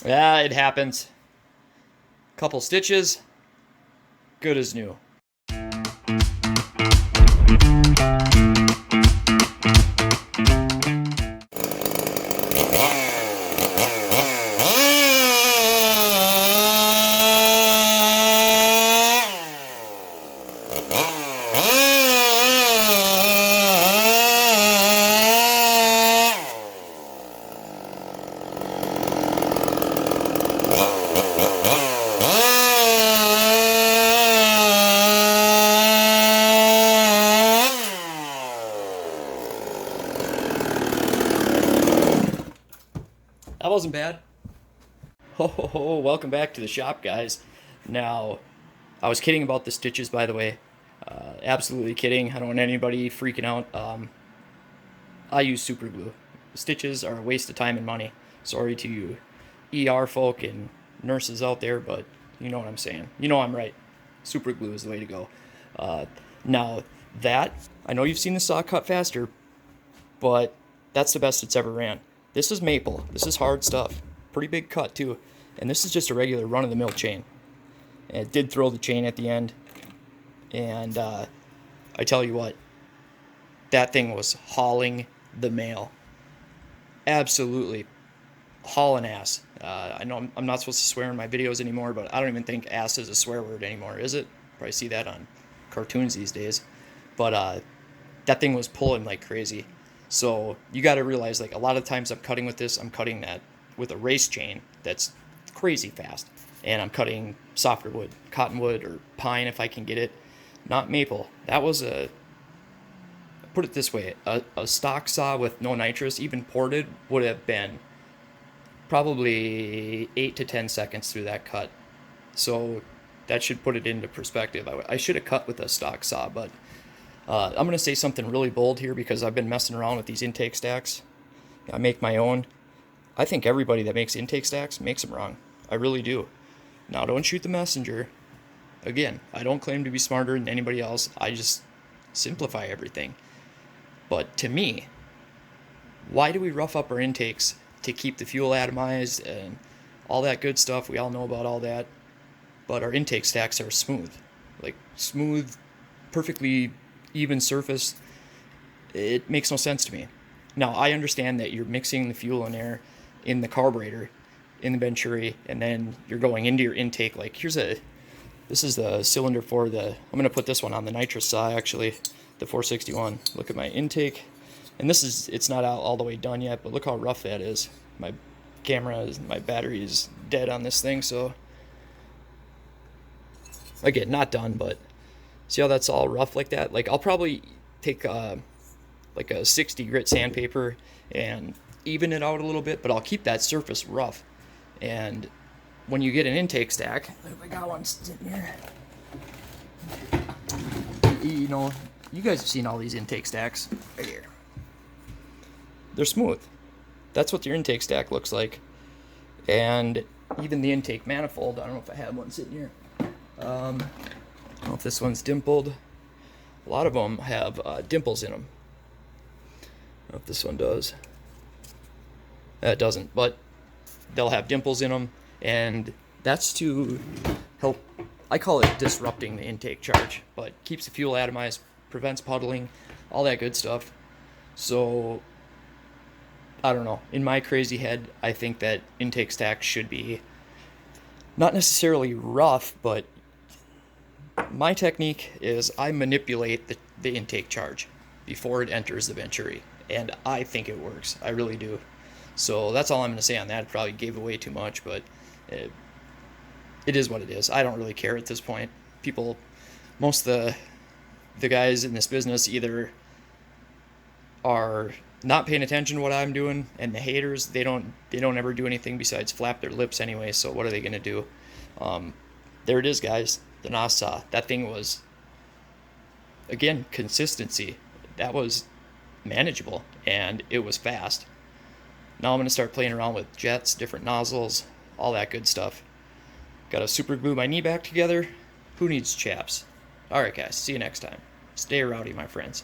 Yeah, it happens. Couple stitches, good as new. That wasn't bad. Ho, welcome back to the shop, guys. Now, I was kidding about the stitches, by the way. Absolutely kidding. I don't want anybody freaking out. I use super glue. Stitches are a waste of time and money. Sorry to you ER folk and nurses out there, but you know what I'm saying. You know I'm right. Super glue is the way to go. Now, I know you've seen the saw cut faster, but that's the best it's ever ran. This is maple. This is hard stuff. Pretty big cut, too. And this is just a regular run-of-the-mill chain. And it did throw the chain at the end. And I tell you what, that thing was hauling the mail. Absolutely hauling ass. I know I'm not supposed to swear in my videos anymore, but I don't even think ass is a swear word anymore, is it? Probably see that on cartoons these days. But that thing was pulling like crazy. So you got to realize, like, a lot of times I'm cutting with this, I'm cutting that with a race chain that's crazy fast. And I'm cutting softer wood, cottonwood or pine if I can get it, not maple. That was put it this way, a stock saw with no nitrous, even ported, would have been probably 8 to 10 seconds through that cut. So that should put it into perspective. I should have cut with a stock saw, but I'm going to say something really bold here because I've been messing around with these intake stacks. I make my own. I think everybody that makes intake stacks makes them wrong. I really do. Now, don't shoot the messenger. Again, I don't claim to be smarter than anybody else. I just simplify everything. But to me, why do we rough up our intakes to keep the fuel atomized and all that good stuff? We all know about all that. But our intake stacks are smooth. Like, smooth, perfectly even surface. It makes no sense to me. Now, I understand that you're mixing the fuel and air in the carburetor, in the venturi, and then you're going into your intake. Like, this is the cylinder for I'm going to put this one on the nitrous saw, actually, the 461. Look at my intake. And it's not out all the way done yet, but look how rough that is. My battery is dead on this thing, so again, not done, but see how that's all rough like that? Like, I'll probably take like a 60 grit sandpaper and even it out a little bit, but I'll keep that surface rough. And when you get an intake stack, if I got one sitting here, you know, you guys have seen all these intake stacks right here. They're smooth. That's what your intake stack looks like. And even the intake manifold, I don't know if I have one sitting here. I don't know if this one's dimpled. A lot of them have dimples in them. I don't know if this one does. It doesn't, but they'll have dimples in them, and that's to help. I call it disrupting the intake charge, but keeps the fuel atomized, prevents puddling, all that good stuff. So, I don't know. In my crazy head, I think that intake stacks should be not necessarily rough, but my technique is I manipulate the intake charge before it enters the venturi, and I think it works. I really do. So that's all I'm going to say on that. It probably gave away too much, but it is what it is. I don't really care at this point. Most of the guys in this business either are not paying attention to what I'm doing, and the haters, they don't ever do anything besides flap their lips anyway, so what are they going to do? There it is, guys. The NOS saw. That thing was, again, consistency. That was manageable, and it was fast. Now I'm going to start playing around with jets, different nozzles, all that good stuff. Got to super glue my knee back together. Who needs chaps? Alright guys, see you next time. Stay rowdy, my friends.